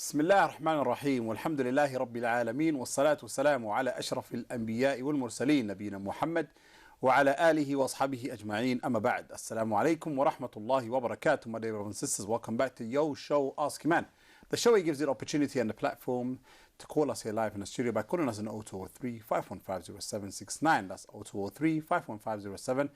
بسم الله الرحمن الرحيم والحمد لله رب العالمين والصلاة والسلام على أشرف الأنبياء والمرسلين نبينا محمد وعلى آله وأصحابه أجمعين. أما بعد, Assalamu alaikum wa rahmatullahi wa barakatuh. My dear brothers and sisters, welcome back to Yo Show Ask Eman. The show gives you the opportunity and the platform to call us here live in the studio by calling us on 0203-515-0769. That's 0203-515-0769.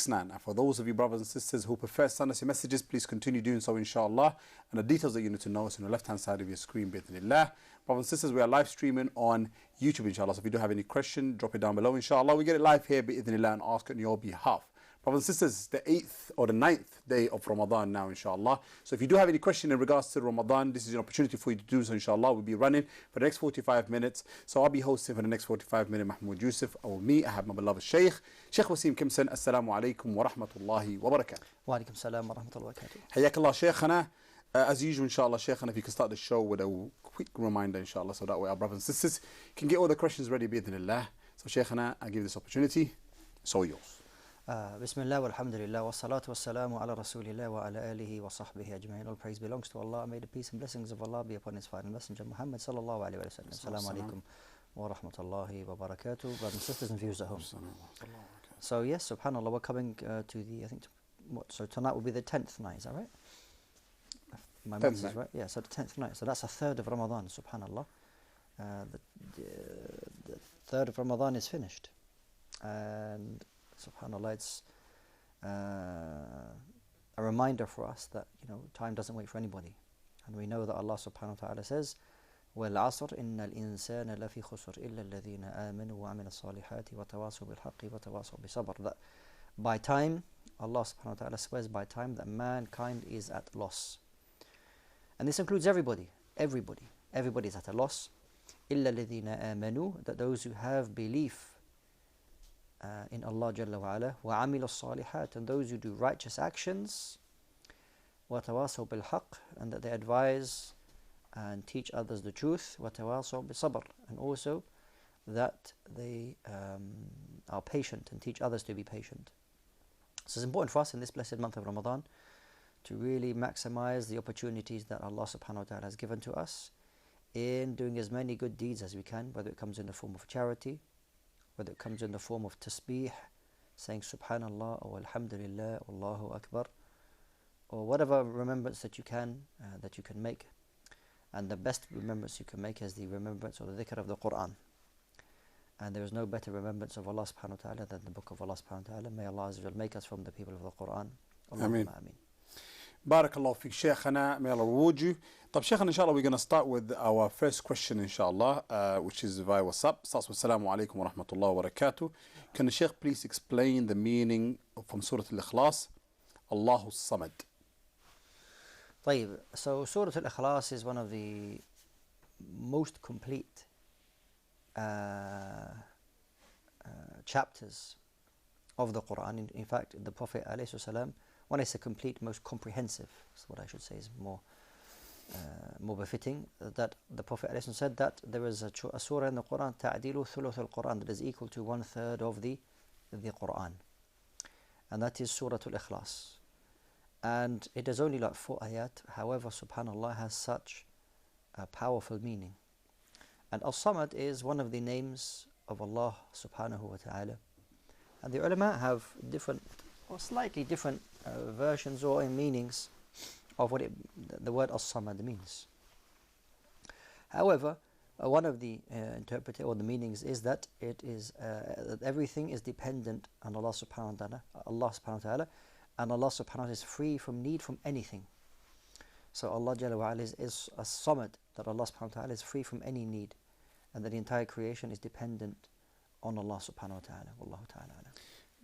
And for those of you brothers and sisters who prefer to send us your messages, please continue doing so, inshallah. And the details that you need to know is on the left hand side of your screen, bi'idhnillah. Brothers and sisters, we are live streaming on YouTube, inshallah. So if you do have any question, drop it down below, inshallah. We get it live here, bi'idhnillah, and ask on your behalf. Brothers and sisters, the 8th or the 9th day of Ramadan now, inshallah. So if you do have any question in regards to Ramadan, this is an opportunity for you to do so, inshallah. We'll be running for the next 45 minutes. So I'll be hosting for the next 45 minutes, Mahmoud Yusuf, or me. I have my beloved Shaykh, Shaykh Wasim Kempson. Assalamu alaikum wa rahmatullahi wa barakatuh. Wa alaikum salam wa rahmatullahi wa barakatuh. Hayakallah, Shaykhana. As usual, inshallah, Shaykhana, if you can start the show with a quick reminder, inshallah, so that way our brothers and sisters can get all the questions ready, bi'idhnillah. So Shaykhana, I give you this opportunity. It's all yours. Bismillah walhamdulillah wa salatu wa salamu ala rasulillah wa ala alihi wa sahbihi ajma'in. All praise belongs to Allah. May the peace and blessings of Allah be upon his final messenger Muhammad sallallahu alayhi wa sallam. Assalamu alaikum wa rahmatullahi wa barakatuh. Brothers and sisters and viewers at home. So yes, subhanallah, we're coming to the, I think, so tonight will be the 10th night, is that right? My maths is right? Yeah, so the 10th night. So that's a third of Ramadan, subhanallah. The third of Ramadan is finished. And subhanallah, it's a reminder for us that, time doesn't wait for anybody. And we know that Allah subhanahu wa ta'ala says, وَالْعَصْرِ إِنَّ الْإِنسَانَ لَفِي خُسْرٍ إِلَّا الَّذِينَ آمَنُوا وَعَمِلُوا الصَّالِحَاتِ وَتَوَاصَوْا بِالْحَقِّ وَتَوَاصَوْا بِالصَّبْرِ. That by time, Allah subhanahu wa ta'ala swears by time that mankind is at loss. And this includes everybody. Everybody is at a loss. إِلَّا الَّذِينَ آمَنُوا, that those who have belief in Allah Jalla wa Ala, وَعَمِلُوا الصَّالِحَاتِ, and those who do righteous actions, وَتَوَاصَوْا بِالْحَقِّ, and that they advise and teach others the truth, وَتَوَاصَوْا بِالصَّبْرِ, and also that they are patient and teach others to be patient. So it's important for us in this blessed month of Ramadan to really maximize the opportunities that Allah subhanahu wa ta'ala has given to us in doing as many good deeds as we can, whether it comes in the form of charity, whether it comes in the form of tasbih, saying subhanallah or alhamdulillah or Allahu Akbar, or whatever remembrance that you can make. And the best remembrance you can make is the remembrance or the dhikr of the Quran. And there is no better remembrance of Allah subhanahu wa ta'ala than the book of Allah subhanahu wa ta'ala. May Allah Azza wa Jal make us from the people of the Quran. Ameen. Barakallahu fiqh, Shaykhana. May Allah reward you. Shaykhana, inshallah, we're going to start with our first question, inshallah, which is via WhatsApp. Starts with Assalamu alaikum wa rahmatullahi wa barakatuh. Can the Shaykh please explain the meaning from Surah Al-Ikhlas, Allahu Samad? طيب. So Surah Al-Ikhlas is one of the most complete chapters of the Quran. In fact, the Prophet alayhi salam, when I say complete, most comprehensive, is what I should say is more befitting, that the Prophet ﷺ said that there is a surah in the Quran, ta'dilu thuluth al-Quran, that is equal to 1/3 of the Quran, and that is Surah Al-Ikhlas. And it is only like 4 ayat, however, subhanallah, has such a powerful meaning. And As-Samad is one of the names of Allah subhanahu wa ta'ala, and the ulama have different or slightly different versions or meanings of what the word As-Samad means. However, one of the interpretation or the meanings is that it is that everything is dependent on Allah subhanahu wa ta'ala, and Allah subhanahu wa ta'ala is free from need from anything. So Allah Jalla wa Ala is As-Samad, that Allah subhanahu wa ta'ala is free from any need, and that the entire creation is dependent on Allah subhanahu wa ta'ala. Wallahu ta'ala.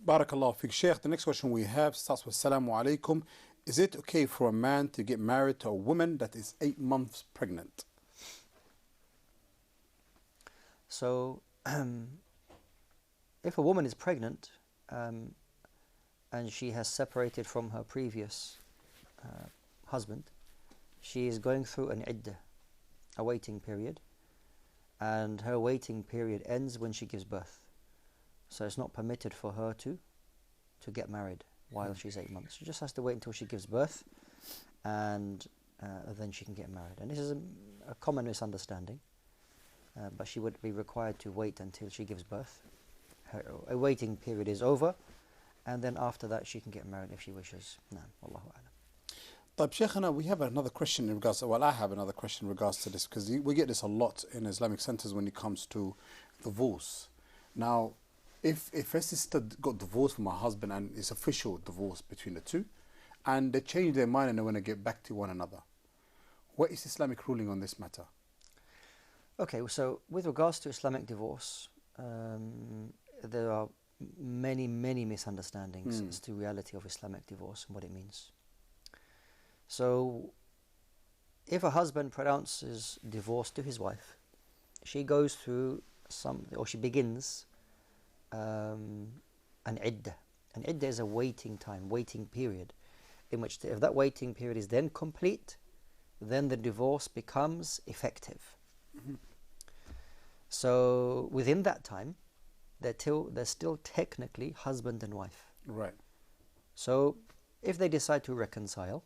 Barakallahu fiqh, Shaykh. The next question we have starts with Assalamu alaikum. Is it okay for a man to get married to a woman that is 8 months pregnant? So, if a woman is pregnant and she has separated from her previous husband, she is going through an iddah, a waiting period, and her waiting period ends when she gives birth. So it's not permitted for her to get married while she's 8 months. She just has to wait until she gives birth, and then she can get married. And this is a common misunderstanding, but she would be required to wait until she gives birth. Her waiting period is over, and then after that she can get married if she wishes. No, Wallahu a'lam. طيب Shaykhana, we have another question in regards to, well, I have another question in regards to this, because we get this a lot in Islamic centers when it comes to divorce. Now, if a sister got divorced from her husband and it's official divorce between the two, and they change their mind and they want to get back to one another, what is Islamic ruling on this matter? Okay, so with regards to Islamic divorce, there are many misunderstandings as to reality of Islamic divorce and what it means. So, if a husband pronounces divorce to his wife, she goes through she begins an iddah. An iddah is a waiting time, waiting period, in which if that waiting period is then complete, then the divorce becomes effective. So within that time, they're still technically husband and wife. Right. So if they decide to reconcile,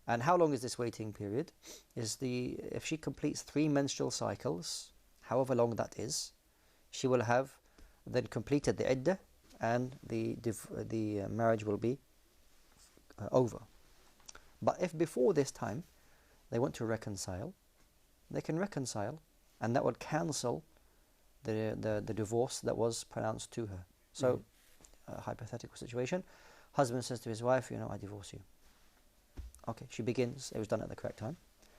and how long is this waiting period? If she completes 3 menstrual cycles, however long that is, she will have then completed the iddah, and the marriage will be over. But if before this time they want to reconcile, they can reconcile, and that would cancel the divorce that was pronounced to her. So, a hypothetical situation, husband says to his wife, I divorce you. Okay, she begins, it was done at the correct time,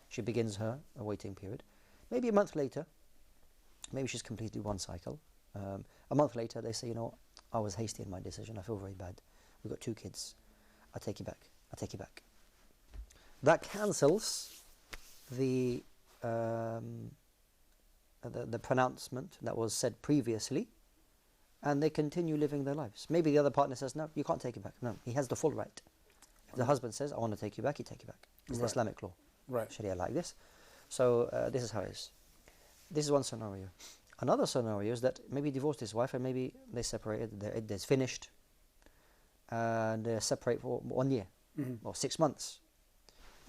she begins her waiting period. Maybe a month later, maybe she's completed 1 cycle. A month later, they say, I was hasty in my decision, I feel very bad. We've got 2 kids. I take you back. I take you back. That cancels the pronouncement that was said previously, and they continue living their lives. Maybe the other partner says, no, you can't take it back. No, he has the full right. If the husband says, I want to take you back, you take you back. It's the Islamic law. Right. Sharia like this. So this is how it is. This is one scenario. Another scenario is that maybe he divorced his wife and maybe they separated, their iddah is finished, and they're separate for 1 year or 6 months.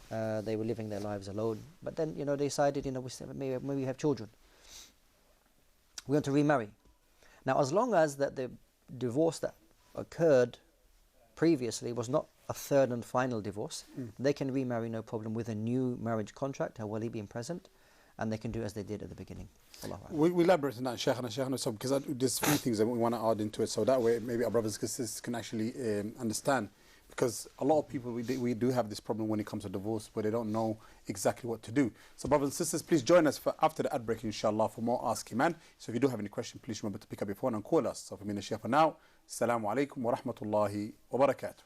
They were living their lives alone, but then they decided maybe we have children. We want to remarry. Now, as long as that the divorce that occurred previously was not a third and final divorce, they can remarry no problem with a new marriage contract, a wali being present, and they can do as they did at the beginning. We elaborate on that, Shaykhana, so because there's a few things that we want to add into it, so that way maybe our brothers and sisters can actually understand. Because a lot of people, we do have this problem when it comes to divorce, where they don't know exactly what to do. So brothers and sisters, please join us for after the ad break, inshallah, for more Ask Eman. So if you do have any question, please remember to pick up your phone and call us. So for me and the Shaykh for now, Assalamu alaikum wa rahmatullahi wa barakatuh.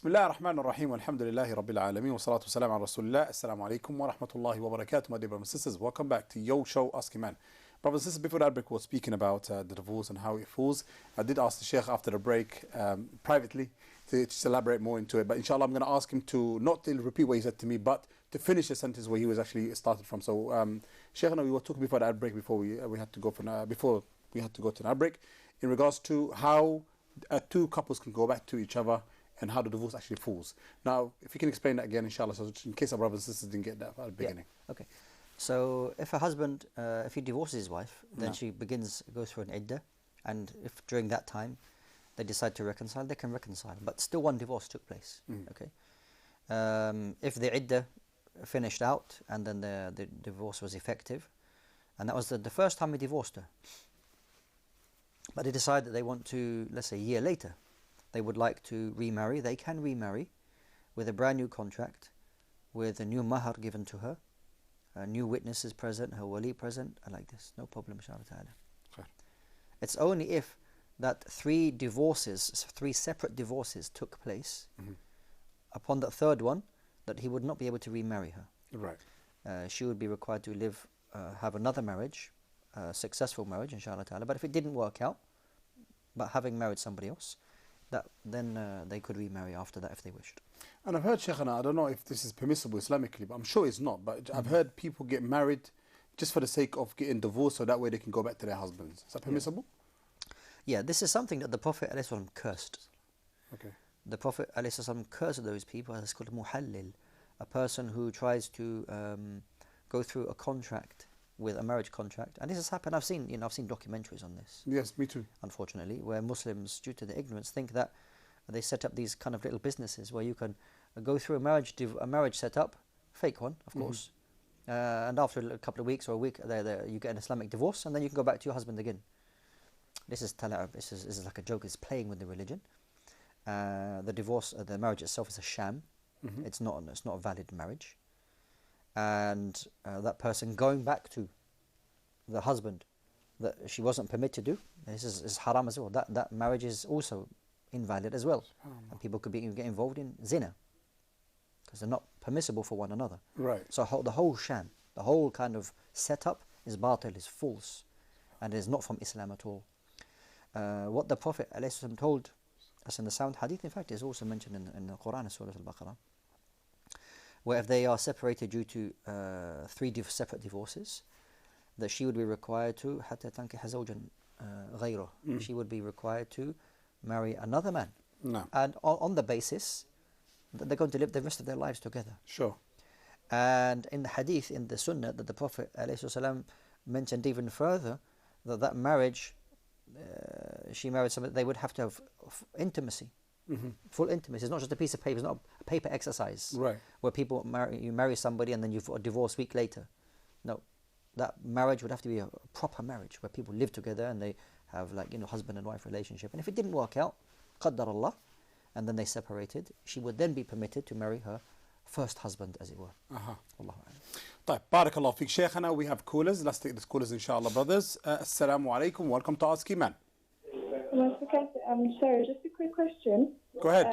Bismillah ar-Rahman ar-Rahim, alhamdulillahi rabbil alameen, wa salatu wa salam ala rasulillah, assalamu alaikum wa rahmatullahi wa barakatuh, my dear brothers and sisters. Welcome back to Yo Show, Ask Eman. Brothers and sisters, before that break, we were speaking about the divorce and how it falls. I did ask the Shaykh after the break, privately, to just elaborate more into it, but inshallah I'm going to ask him to, not to repeat what he said to me, but to finish the sentence where he was actually started from. So, Shaykh, we were talking before that break, before we had to go for, before we had to go to that break, in regards to how two couples can go back to each other and how the divorce actually falls. Now, if you can explain that again, inshallah, so in case our brothers and sisters didn't get that at the beginning. Yeah. Okay. So if a husband, if he divorces his wife, then she goes through an iddah, and if during that time they decide to reconcile, they can reconcile. But still one divorce took place. Okay. If the iddah finished out and then the divorce was effective, and that was the first time he divorced her, but they decide that they want to, let's say a year later, they would like to remarry, they can remarry with a brand new contract, with a new mahar given to her, new witnesses present, her wali present, and like this, no problem, inshallah ta'ala. Okay. It's only if that three separate divorces took place, upon that third one, that he would not be able to remarry her. Right. She would be required to have another marriage, successful marriage, inshallah ta'ala. But if it didn't work out, but having married somebody else, then they could remarry after that if they wished. And I've heard, Shaykhana, I don't know if this is permissible Islamically, but I'm sure it's not, but I've heard people get married just for the sake of getting divorced so that way they can go back to their husbands. Is that permissible? Yeah, this is something that the Prophet ﷺ cursed. Okay. The Prophet ﷺ cursed those people. It's called muhallil, a person who tries to go through a contract, with a marriage contract, and this has happened. I've seen documentaries on this. Yes, me too. Unfortunately, where Muslims, due to their ignorance, think that they set up these kind of little businesses where you can go through a marriage setup, fake one, of course, and after a couple of weeks or a week, you get an Islamic divorce, and then you can go back to your husband again. This is tala'ub. This is like a joke. It's playing with the religion. The marriage itself is a sham. It's not a valid marriage. And that person going back to the husband that she wasn't permitted to do, this is haram as well. That marriage is also invalid as well. And people could get involved in zina because they're not permissible for one another. Right. So the whole sham, the whole kind of setup is batil, is false, and is not from Islam at all. What the Prophet ﷺ told us in the sound hadith, in fact, is also mentioned in the Quran, Surah Al-Baqarah, where if they are separated due to three separate divorces, that she would be required to حتى تنكح زوجا غيره. She would be required to marry another man. No. And on the basis that they're going to live the rest of their lives together. Sure. And in the hadith, in the sunnah, that the Prophet ﷺ mentioned even further, that marriage, she married somebody, they would have to have intimacy. Full intimacy. It's not just a piece of paper. It's not a paper exercise, right, where people marry somebody and then you've got a divorce week later. No, that marriage would have to be a proper marriage where people live together and they have husband and wife relationship. And if it didn't work out, qaddar Allah, and then they separated, she would then be permitted to marry her first husband, as it were. Allahu طيب, barakallahu fiqh. Shaykhana, we have callers. Let's take these callers, inshallah, brothers. Assalamu alaikum. Welcome to Ask Eman. I'm sorry, just a quick question. Go ahead.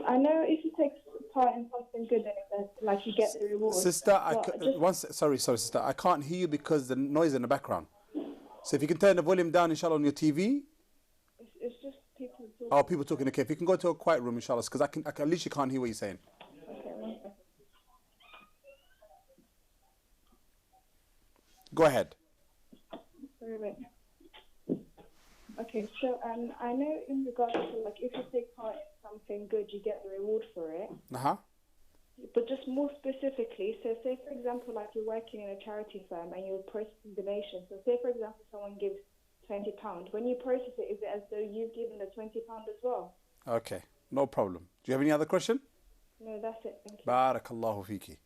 I know if you take part in something good, then you get the reward. Sister, sorry, sister. I can't hear you because the noise in the background. So if you can turn the volume down, inshallah, on your TV. It's just people talking. Oh, people talking. Okay, if you can go to a quiet room, inshallah, because I literally can't hear what you're saying. Okay, 1 second. Go ahead. Sorry, wait. Okay, so I know in regards to if you take part in something good, you get the reward for it. But just more specifically, so say for example, you're working in a charity firm and you're processing donations. So say for example, someone gives £20. When you process it, is it as though you've given the £20 as well? Okay, no problem. Do you have any other question? No, that's it. Thank you. Barakallahu fiki.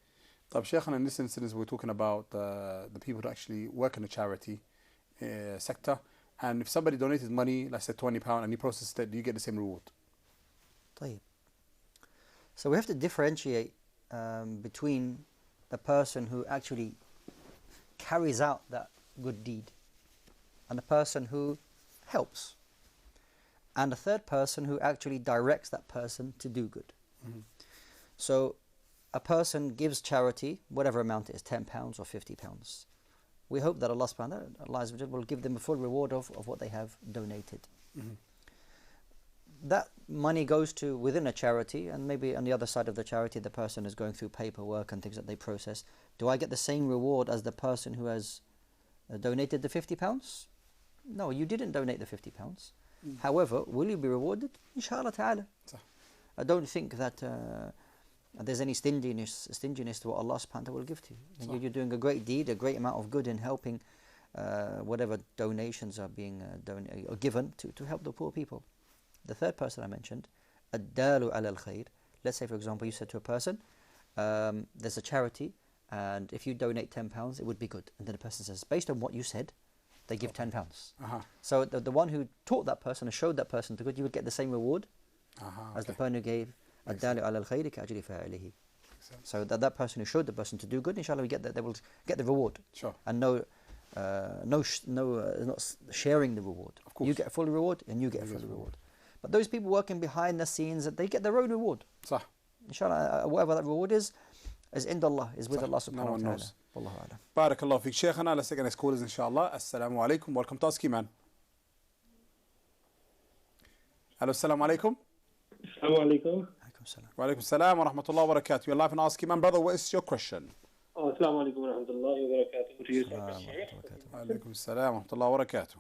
Shaykhana, in this instance, we're talking about the people who actually work in the charity sector. And if somebody donated money, let's say £20, and you processed it, do you get the same reward? طيب. So we have to differentiate between the person who actually carries out that good deed and the person who helps. and a third person who actually directs that person to do good. So a person gives charity, whatever amount it is, £10 or £50. We hope that Allah subhanahu wa ta'ala will give them a full reward of what they have donated. That money goes to within a charity, and maybe on the other side of the charity the person is going through paperwork and things that they process. Do I get the same reward as the person who has donated the £50? No, you didn't donate the £50. However, will you be rewarded? Inshallah ta'ala. I don't think that there's any stinginess to what Allah subhanahu wa ta'ala will give to you. You're doing a great deed, a great amount of good in helping whatever donations are being given to help the poor people. The third person I mentioned, ad-dalu ala al-khair. Let's say, for example, you said to a person, there's a charity, and if you donate £10, it would be good. And then the person says, based on what you said, they give £10. So the one who taught that person and showed that person to good, you would get the same reward as the person who gave ad-dalu ala al-khair ka-ajri fa'ilihi. So that person who showed the person to do good, inshallah, they will get the reward. And not sharing the reward. Of course. You get a full reward, and you get a full reward. But those people working behind the scenes, they get their own reward. Inshallah, whatever that reward is in Allah, is with Allah subhanahu wa ta'ala. Wallahu a'lam. Barakallahu fiqh. Shaykhana, let's take the next callers, inshallah. Assalamu alaikum. Welcome to Eman. Hello, assalamu alaikum. Assalamu alaikum. Wa alaikum salam wa rahmatullahi wa barakatuh. You're live on Eman, brother. What is your question? Assalamu alaikum wa rahmatullahi wa barakatuh. To you, Wa alaikum salam wa rahmatullahi wa barakatuh.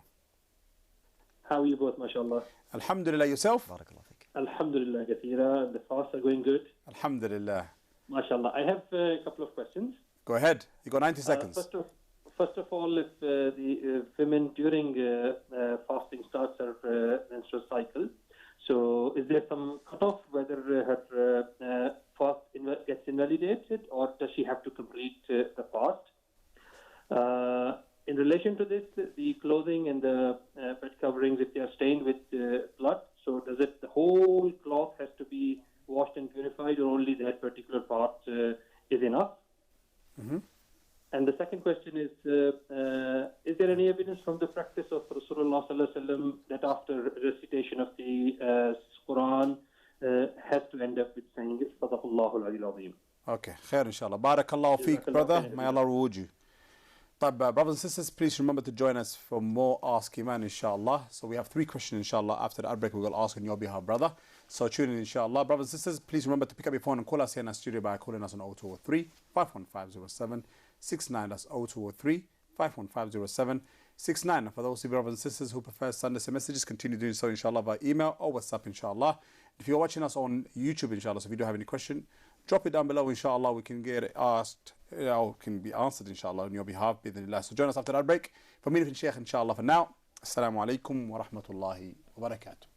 How are you both, mashallah? Alhamdulillah, yourself? Barakallahu fiqh. Alhamdulillah, Kathira. The fasts are going good. Alhamdulillah. Mashallah. I have a couple of questions. Go ahead. You got 90 seconds. First of all, if the women during fasting starts her menstrual cycle, so is there some cutoff whether her fast gets invalidated, or does she have to complete the fast? In relation to this, the clothing and the bed coverings, if they are stained with blood, so does it the whole cloth has to be washed and purified, or only that particular part is enough? And the second question is there any evidence from the practice of Rasulullah sallallahu alaihi wasallam that after recitation of the Quran has to end up with saying Sadaqallahu al-Aliyyul Azim? Okay, khair inshallah. Barakallahu feek, brother. May Allah reward you. Brothers and sisters, please remember to join us for more Ask Eman, inshallah. So we have 3 questions, inshallah. After the outbreak, we will ask on your behalf, brother. So tune in, inshallah. Brothers and sisters, please remember to pick up your phone and call us here in our studio by calling us on 0203 51507 69. That's 0203 51507 69. And for those of you brothers and sisters who prefer to send us messages, continue doing so, inshallah, by email or WhatsApp, inshallah. If you're watching us on YouTube, inshallah, so if you do have any question, drop it down below, inshallah. We can get it asked, or can be answered, inshallah, on your behalf. So join us after that break. For me, Shaykh, inshallah, for now. Assalamu alaikum wa rahmatullahi wa barakatuh.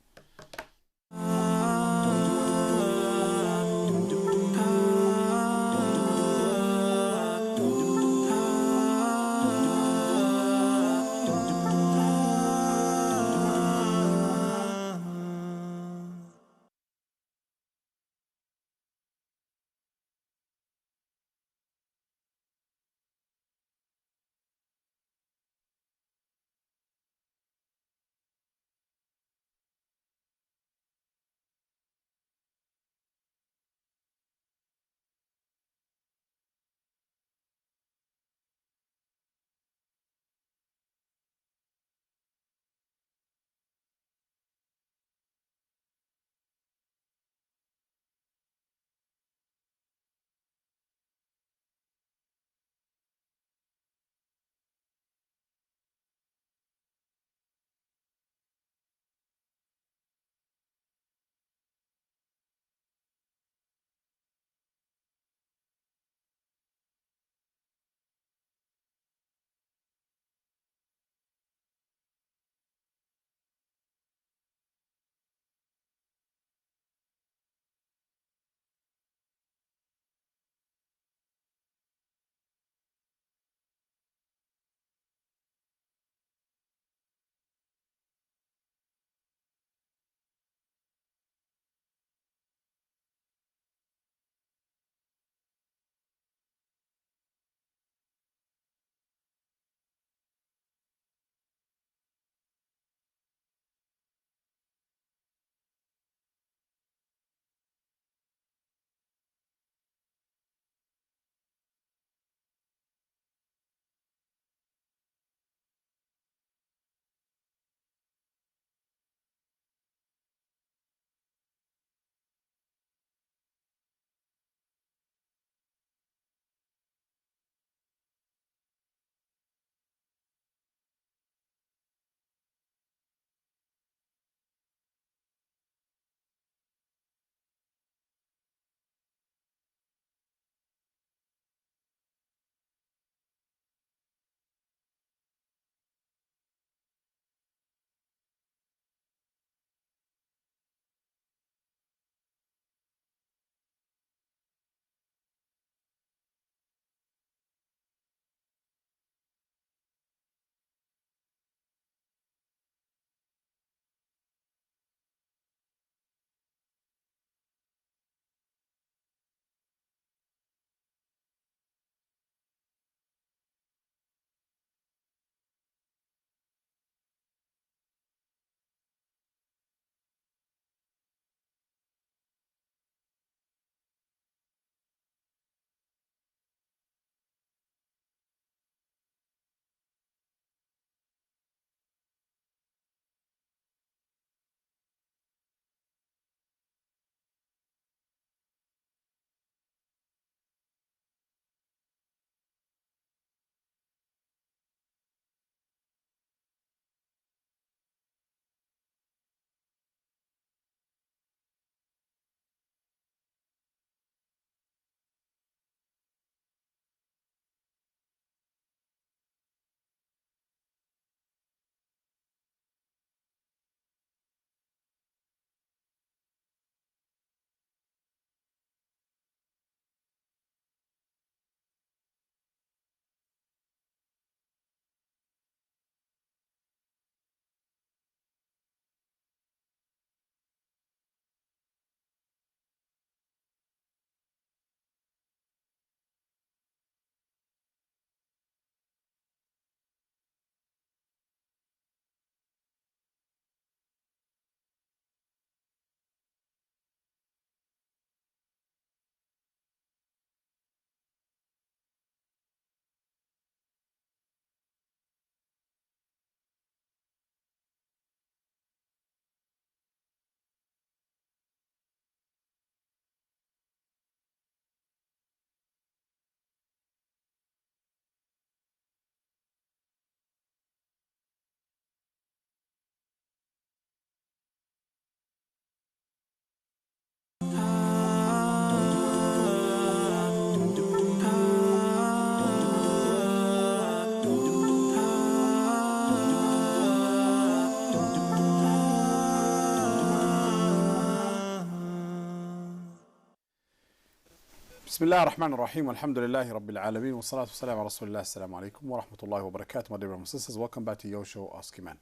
Bismillah ar-Rahman ar-Rahim, alhamdulillahi rabbil alameen, wa salatu wa salam ala rasulillah, assalamu alaikum wa rahmatullahi wa barakatuh, my dear brothers and sisters. Welcome back to your show, Ask Eman.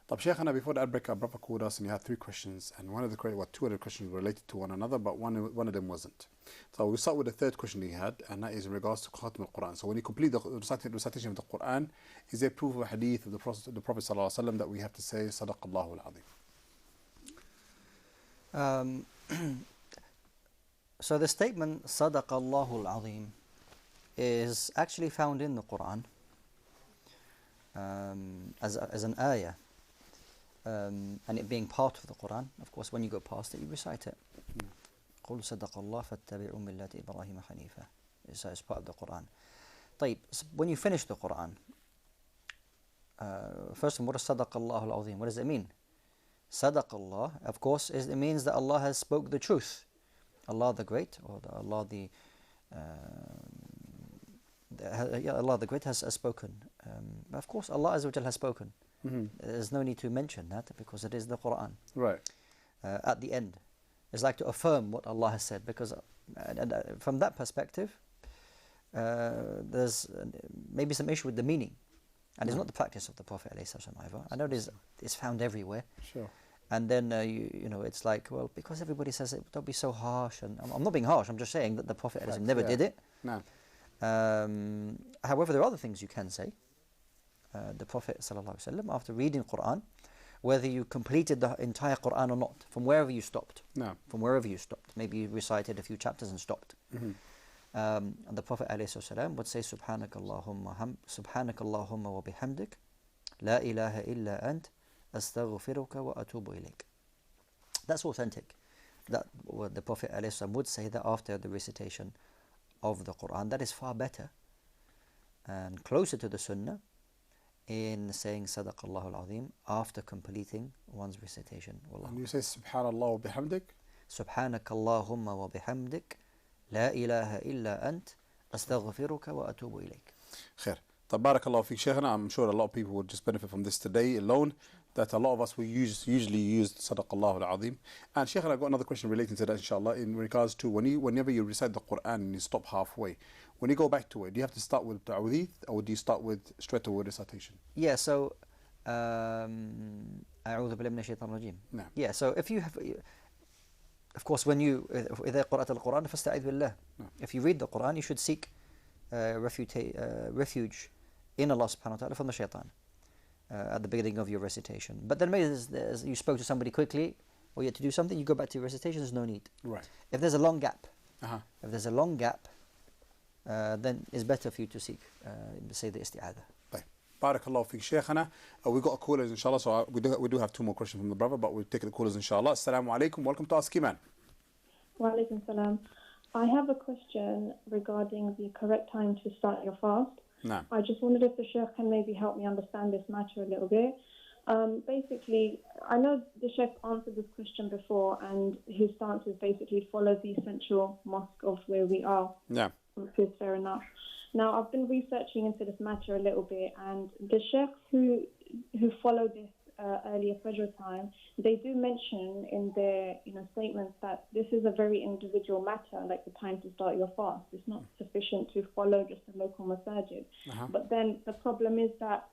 Shaykhana, before the ad break, our brother called us and he had three questions, and two of the questions were related to one another, but one of them wasn't. So we'll start with the third question he had, and that is in regards to Khatam al-Quran. So when you complete the recitation of the Quran, is there proof of a hadith of the Prophet sallallahu alaihi wasallam that we have to say Sadaqallahu al-Azim? So the statement Sadaqallahu al-Azim is actually found in the Quran as an ayah. And it being part of the Quran, of course, when you go past it, you recite it. قُلْ صَدَقَ اللَّهُ فَاتَّبِعُوا مِلَّةَ إِبْرَاهِيمَ حَنِيفًا. It's part of the Quran. طيب, when you finish the Quran, first of all, what is صَدَقَ اللَّهُ الْعَظِيمُ? What does it mean? صَدَقَ Allah, of course, it means that Allah has spoke the truth. Allah the Great, or Allah the Great has spoken. Of course, Allah Azza wa Jal has spoken. There's no need to mention that because it is the Quran. Right. At the end, it's like to affirm what Allah has said, because from that perspective, there's maybe some issue with the meaning, and it's not the practice of the Prophet ﷺ. I know it's found everywhere. Sure. And then you know, it's like, well, because everybody says it, don't be so harsh. And I'm not being harsh. I'm just saying that the Prophet never did it. No. However, there are other things you can say. The Prophet ﷺ, after reading Quran, whether you completed the entire Quran or not, from wherever you stopped. No. From wherever you stopped. Maybe you recited a few chapters and stopped. And the Prophet ﷺ would say, Subhanaka Allahumma wa bihamdik, la ilaha illa ant, astaghfiruka wa atubu ilayk. That's authentic. That what the Prophet ﷺ would say that after the recitation of the Quran. That is far better and closer to the Sunnah in saying Sadaqallahu al-Azim after completing one's recitation. Wallah. And you say Subhanallah wa bihamdik? Subhanakallahumma wa bihamdik, la ilaha illa ant, astaghfiruka wa atubu ilayk. Khair. Barakallahu fi Shaykhana. I'm sure a lot of people would just benefit from this today alone, that a lot of us will usually use Sadaqallahu al-Azim. And Shaykhana, I've got another question relating to that, inshallah, in regards to whenever you recite the Quran and you stop halfway, when you go back to it, do you have to start with Ta'udith, or do you start with straight away recitation? Yeah, so أعوذ بالله من الشيطان الرجيم. No. Yeah, so if you have, of course, when you إذا قرأت القرآن فاستعذ بالله. No. If you read the Quran, you should seek refuge in Allah subhanahu wa ta'ala from the shaitan at the beginning of your recitation. But then maybe you spoke to somebody quickly, or you had to do something, you go back to your recitation, there's no need. Right. If there's a long gap, then it's better for you to seek, say the isti'adah. Barakallahu fi Shaykhana. We've got a callers, inshallah, so we do have two more questions from the brother, but we'll take the callers, inshallah. Assalamu alaikum. Welcome to Ask Eman. Wa alaikum salam. I have a question regarding the correct time to start your fast. No. I just wondered if the Shaykh can maybe help me understand this matter a little bit. Basically, I know the Shaykh answered this question before, and his stance is basically follow the central mosque of where we are. Yeah. Which is fair enough. Now, I've been researching into this matter a little bit, and the Sheikhs who follow this earlier Fajr time, they do mention in their statements that this is a very individual matter, like the time to start your fast. It's not sufficient to follow just a local masajid. But then the problem is that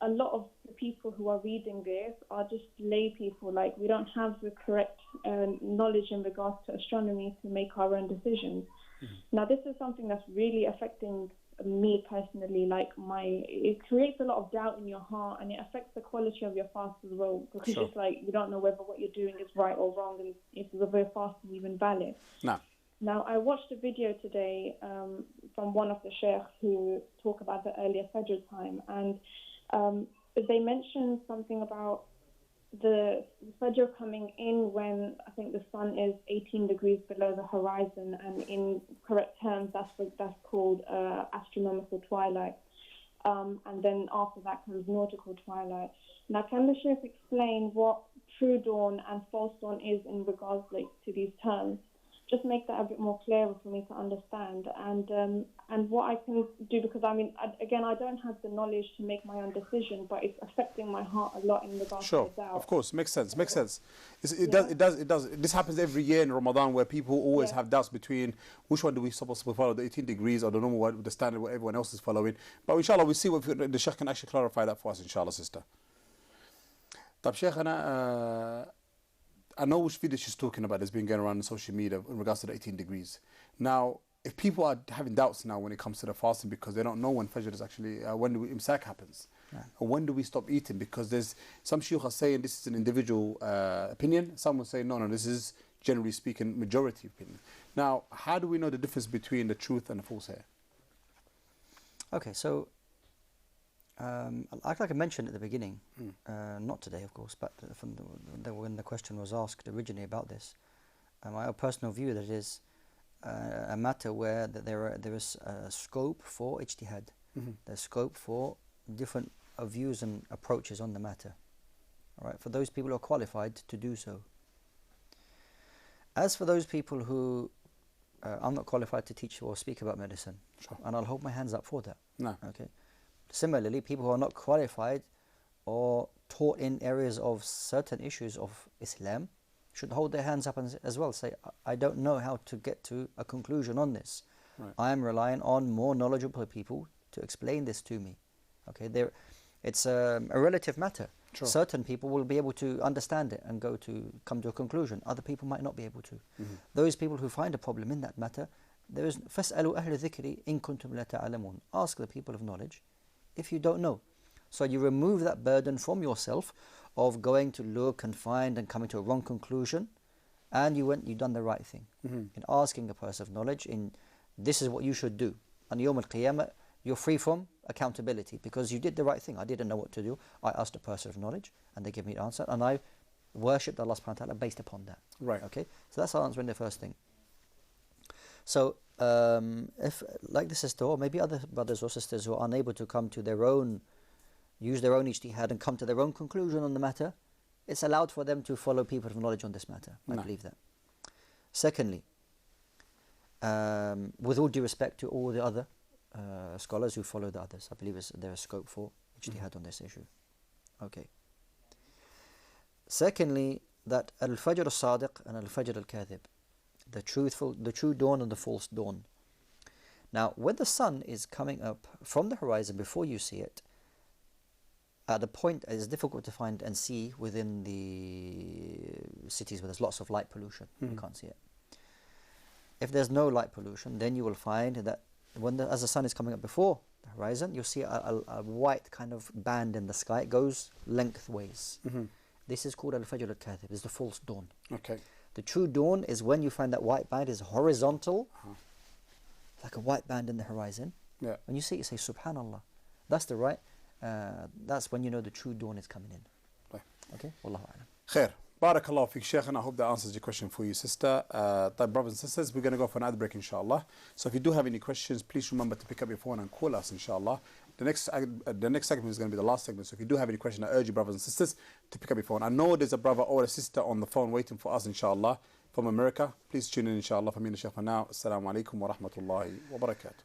a lot of the people who are reading this are just lay people. Like, we don't have the correct knowledge in regards to astronomy to make our own decisions. Now, this is something that's really affecting me personally. Like, it creates a lot of doubt in your heart, and it affects the quality of your fast as well, because it's like you don't know whether what you're doing is right or wrong, and if whether your fast is even valid. No. Now, I watched a video today from one of the sheikhs who talk about the earlier Fajr time, and they mentioned something about the Fajr coming in when I think the sun is 18 degrees below the horizon, and in correct terms that's called astronomical twilight, and then after that comes nautical twilight. Now, can the Shaykh explain what true dawn and false dawn is in regards to these terms? just make that a bit more clearer for me to understand, and what I can do, because I mean, again, I don't have the knowledge to make my own decision, but it's affecting my heart a lot in regards to Sure, the doubt. of course, makes sense, makes sense. It Yeah. does. This happens every year in Ramadan, where people always Yeah. have doubts between which one do we supposed to follow, the 18 degrees or the normal one, the standard what everyone else is following. But inshallah, we'll see what the Shaykh can actually clarify that for us, inshallah, sister. طب Shaykh, I know which video she's talking about that's been going around on social media in regards to the 18 degrees. Now, if people are having doubts now when it comes to the fasting because they don't know when Fajr is actually, when imsak happens, and when do we stop eating? Because there's some shuyukh are saying this is an individual opinion. Some will say, no, this is generally speaking majority opinion. Now, how do we know the difference between the truth and the false here? Okay, so like I mentioned at the beginning, not today, of course, but when the question was asked originally about this, my personal view that it is a matter where there is scope for ijtihad. There's scope for different views and approaches on the matter. All right, for those people who are qualified to do so. As for those people who I'm not qualified to teach or speak about medicine, and I'll hold my hands up for that. No. Okay. Similarly, people who are not qualified or taught in areas of certain issues of Islam should hold their hands up as well. Say, I don't know how to get to a conclusion on this. Right. I am relying on more knowledgeable people to explain this to me. Okay, it's a relative matter. Sure. Certain people will be able to understand it and come to a conclusion. Other people might not be able to. Those people who find a problem in that matter, there is فَاسْأَلُوا أَهْلَ الذِّكْرِ إِن كُنْتُمْ لَا تَعْلَمُونَ. Ask the people of knowledge if you don't know. So you remove that burden from yourself of going to look and find and coming to a wrong conclusion, and you've done the right thing in asking a person of knowledge in this is what you should do. On Yawm al-Qiyamah, you're free from accountability because you did the right thing. I didn't know what to do. I asked a person of knowledge and they gave me the answer, and I worshipped Allah subhanahu wa ta'ala based upon that. Right. Okay, so that's answering the first thing. So if, like the sister, or maybe other brothers or sisters who are unable to come to use their own ijtihad and come to their own conclusion on the matter, it's allowed for them to follow people of knowledge on this matter. I believe that. Secondly, with all due respect to all the other scholars who follow the others, I believe there is scope for ijtihad on this issue. Okay. Secondly, that al-fajr al-sadiq and al-fajr al-kadhib, the true dawn and the false dawn. Now, when the sun is coming up from the horizon before you see it, at the point it is difficult to find and see within the cities where there's lots of light pollution. You can't see it. If there's no light pollution, then you will find that as the sun is coming up before the horizon, you'll see a white kind of band in the sky. It goes lengthways. This is called al-fajr al-kadhib. It's the false dawn. Okay. The true dawn is when you find that white band is horizontal, like a white band in the horizon. Yeah. When you see it, you say, Subhanallah. That's the right. That's when you know the true dawn is coming in. Right. Okay? Wallahu a'lam. Khair. Barakallahu fiqh, Shaykh, and I hope that answers your question for you, sister. Brothers and sisters, we're going to go for an ad break, inshallah. So if you do have any questions, please remember to pick up your phone and call us, inshallah. The next segment is going to be the last segment. So if you do have any questions, I urge you, brothers and sisters, to pick up your phone. I know there's a brother or a sister on the phone waiting for us, inshallah, from America. Please tune in, inshallah. For me and the Shaykh for now. Assalamu alaikum wa rahmatullahi wa barakatuh.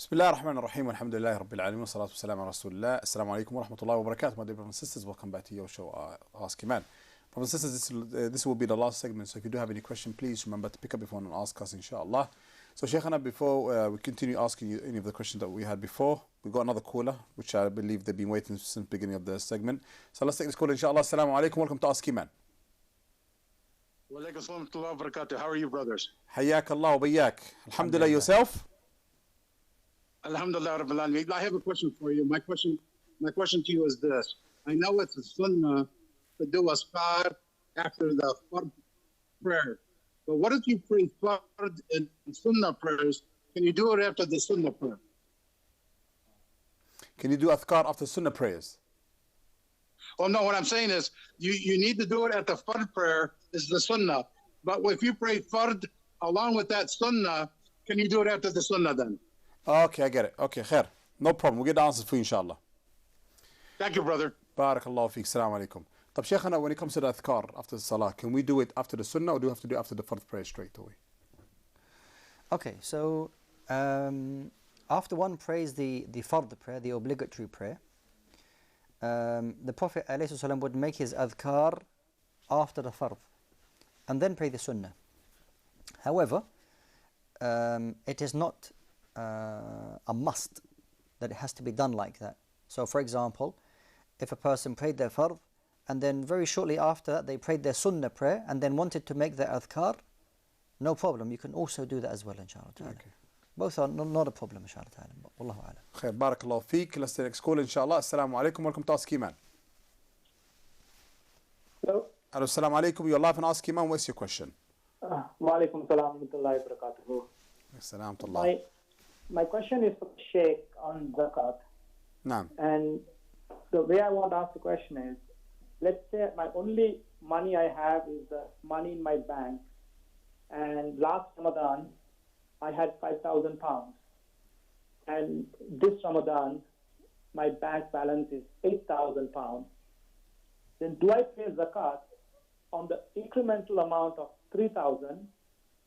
بسم الله الرحمن الرحيم والحمد لله رب العالمين والصلاة والسلام على رسول الله. Assalamu alaikum wa rahmatullahi wa barakatuh. My dear brothers and sisters, welcome back to your show, Ask Eman. Brothers and sisters, this will be the last segment, so if you do have any question, please remember to pick up your phone and ask us, inshallah. So Shaykhana, before we continue asking you any of the questions that we had before, we got another caller, which I believe they've been waiting since the beginning of the segment. So let's take this call, inshallah. Assalamu alaikum, welcome to Ask Eman. Wa alaikum assalam wa rahmatullahi wa barakatuh. How are you, brothers? Hayyak Allah wa bayyak. Alhamdulillah, yourself? Alhamdulillah Rabbil Alameen. I have a question for you. My question to you is this. I know it's a sunnah to do asqar after the fard prayer. But what if you pray fard and sunnah prayers? Can you do it after the sunnah prayer? Can you do adhkar after sunnah prayers? Oh no, what I'm saying is you need to do it at the fard prayer is the sunnah. But if you pray fard along with that sunnah, can you do it after the sunnah then? Okay, I get it. Okay, khair. No problem. We'll get the answers for you, inshallah. Thank you, brother. Barakallahu feek. Assalamu alaikum. طب Shaykhana, when it comes to the adhkar after the salah, can we do it after the sunnah or do we have to do it after the fard prayer straight away? Okay, so after one prays the fard prayer, the obligatory prayer, the Prophet ﷺ would make his adhkar after the fard and then pray the sunnah. However, it is not a must that it has to be done like that. So for example, if a person prayed their fard and then very shortly after that they prayed their sunnah prayer and then wanted to make their adhkar, no problem, you can also do that as well, inshallah. Okay. Both are not a problem, inshallah. Wallahu a'lam. Khair, barakallahu feek. Let's take the next call, inshallah. Assalamu alaikum, welcome to Ask Eman. Hello. Hello, assalamu alaikum. You're live on Ask Eman. What's your question? Wa alaikum salam wa rahmatullahi wa barakatuhu. Assalamu My question is for Shaykh on zakat. Naam. And the way I want to ask the question is, let's say my only money I have is the money in my bank. And last Ramadan, I had 5,000 pounds. And this Ramadan, my bank balance is 8,000 pounds. Then do I pay zakat on the incremental amount of 3,000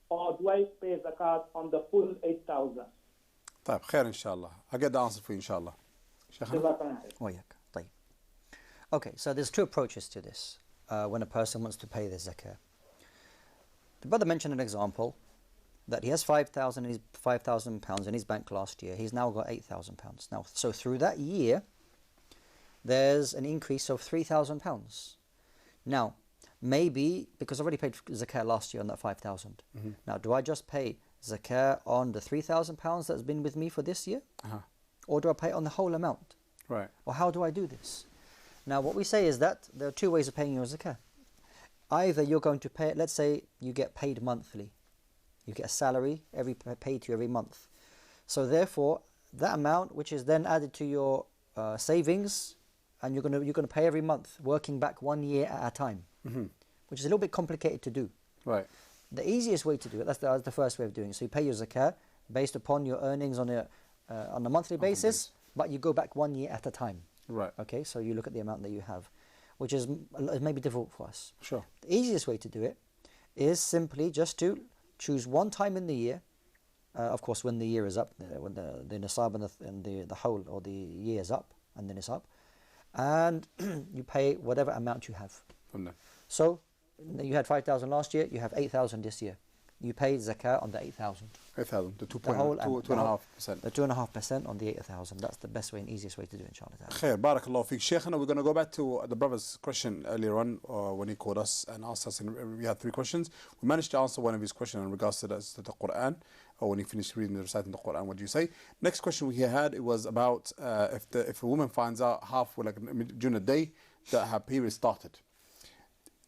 or do I pay zakat on the full 8,000? طيب خير إن شاء الله. I'll get the answer for you, inshallah. طيب. Okay, so there's two approaches to this when a person wants to pay the zakah. The brother mentioned an example that he has 5,000 pounds in his bank last year. He's now got 8,000 pounds. Now, so through that year, there's an increase of 3,000 pounds. Now, maybe because I already paid zakah last year on that 5,000. Now, do I just pay zakah on the 3,000 pounds that's been with me for this year? Or do I pay on the whole amount? Right. Or how do I do this? Now, what we say is that there are two ways of paying your zakah. Either you're going to pay it, let's say you get paid monthly. You get a salary paid to you every month. So therefore, that amount, which is then added to your savings, and you're going to pay every month, working back 1 year at a time, which is a little bit complicated to do. Right. The easiest way to do it, that's the first way of doing it. So you pay your zakah based upon your earnings on a monthly basis, but you go back 1 year at a time. Right. Okay, so you look at the amount that you have, which is maybe difficult for us. Sure. The easiest way to do it is simply just to choose one time in the year, of course when the year is up, when the nisab and the whole or the year is up and the nisab, and you pay whatever amount you have. So you had 5,000 last year, you have 8,000 this year. You pay zakah on the 8,000. 8,000, the 2.5%. The 2.5% on the 8,000. That's the best way and easiest way to do it, inshallah. Khair, barakallahu feek. Shaykhana, we're going to go back to the brother's question earlier on when he called us and asked us, and we had 3 questions. We managed to answer one of his questions in regards to the Quran, or when he finished reciting the Quran, what do you say? Next question we had, it was about if a woman finds out during the day that her period started.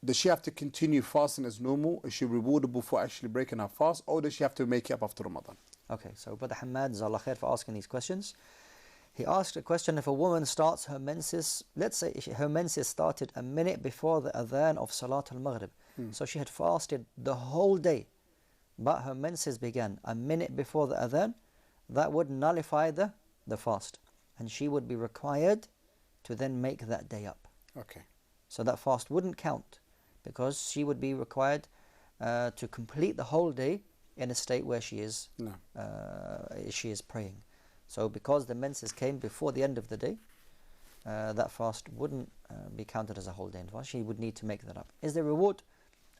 Does she have to continue fasting as normal? Is she rewardable for actually breaking her fast, or does she have to make it up after Ramadan? Okay, so Brother Hamad, Jazakallah khair for asking these questions. He asked a question: if a woman starts her menses, let's say her menses started a minute before the adhan of Salat al-Maghrib, so she had fasted the whole day, but her menses began a minute before the adhan, that would nullify the fast, and she would be required to then make that day up. Okay. So that fast wouldn't count, because she would be required to complete the whole day in a state where she is praying. So because the menses came before the end of the day, that fast wouldn't be counted as a whole day in fast. She would need to make that up. Is there reward?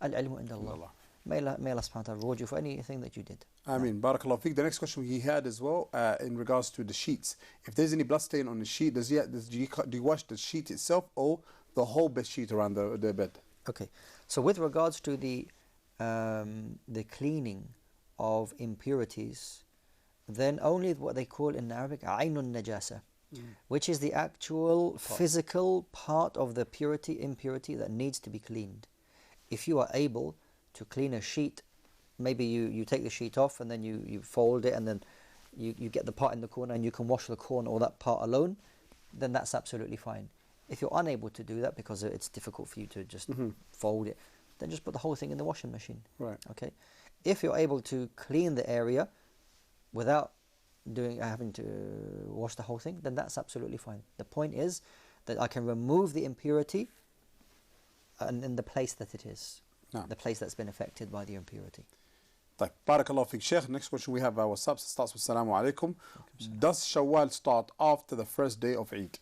Al-ilmu inda Allah. May Allah subhanahu wa ta'ala reward you for anything that you did. Ameen. Barakallahu feek. The next question he had as well, in regards to the sheets. If there's any blood stain on the sheet, do you wash the sheet itself or the whole bed sheet around the bed? Okay. So with regards to the cleaning of impurities, then only what they call in Arabic aynun najasa, which is the actual physical part of the impurity that needs to be cleaned. If you are able to clean a sheet, maybe you take the sheet off and then you fold it and then you get the part in the corner and you can wash the corner or that part alone, then that's absolutely fine. If you're unable to do that because it's difficult for you to just fold it, then just put the whole thing in the washing machine. Right. Okay. If you're able to clean the area without having to wash the whole thing, then that's absolutely fine. The point is that I can remove the impurity in the place that it is, the place that's been affected by the impurity. طيب. Barakallahu feek. Shaykh, next question we have WhatsApp starts with Assalamu alaikum. Does Shawwal start after the first day of Eid?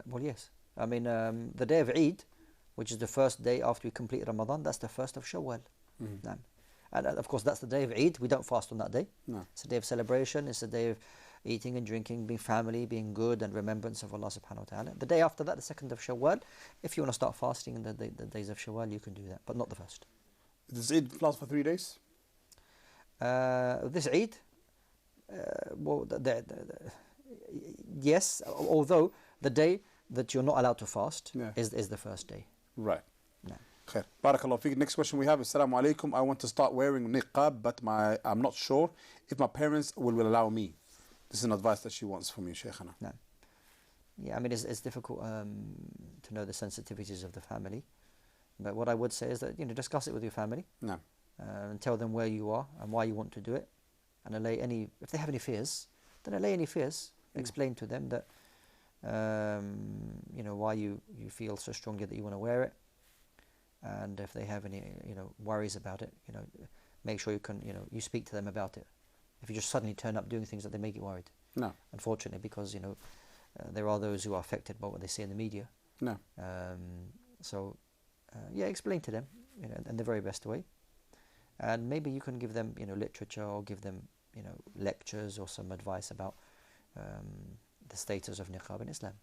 Well, yes. I mean, the day of Eid, which is the first day after we complete Ramadan, that's the first of Shawwal. And of course, that's the day of Eid. We don't fast on that day. No. It's a day of celebration. It's a day of eating and drinking, being family, being good, and remembrance of Allah subhanahu wa ta'ala. The day after that, the second of Shawwal, if you want to start fasting in the days of Shawwal, you can do that, but not the first. Does Eid last for 3 days? This Eid, well, yes, although the day that you're not allowed to fast is the first day. Right. No. Khair. Barakallahu feek. Next question we have is Assalamu alaikum. I want to start wearing niqab, but I'm not sure if my parents will allow me. This is an advice that she wants from you, Shaykhana. No. Yeah, I mean, it's difficult to know the sensitivities of the family. But what I would say is that, discuss it with your family. No. And tell them where you are and why you want to do it. And if they have any fears, then allay any fears. Explain to them that, why you feel so strongly that you want to wear it. And if they have any, worries about it, make sure you speak to them about it. If you just suddenly turn up doing things that they make you worried. No. Unfortunately, because, there are those who are affected by what they see in the media. No. Explain to them, in the very best way. And maybe you can give them, literature or give them, lectures or some advice about the status of niqab in Islam.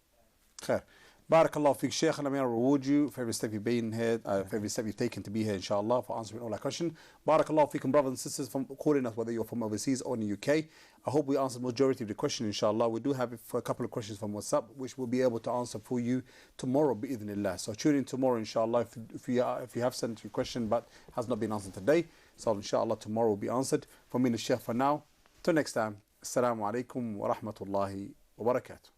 Khair. Barakallahu feek, Shaykh, and may I reward you for every step you've been here, for every step you've taken to be here, inshallah, for answering all our questions. Barakallahu feekum, brothers and sisters, from calling us, whether you're from overseas or in the UK. I hope we answered the majority of the questions, inshallah. We do have a couple of questions from WhatsApp, which we'll be able to answer for you tomorrow, bi'idhnillah. So tune in tomorrow, inshallah, if you have sent your question but has not been answered today. So inshallah, tomorrow will be answered. From me and the Shaykh for now. Till next time, Assalamu alaikum wa rahmatullahi wa barakatuh.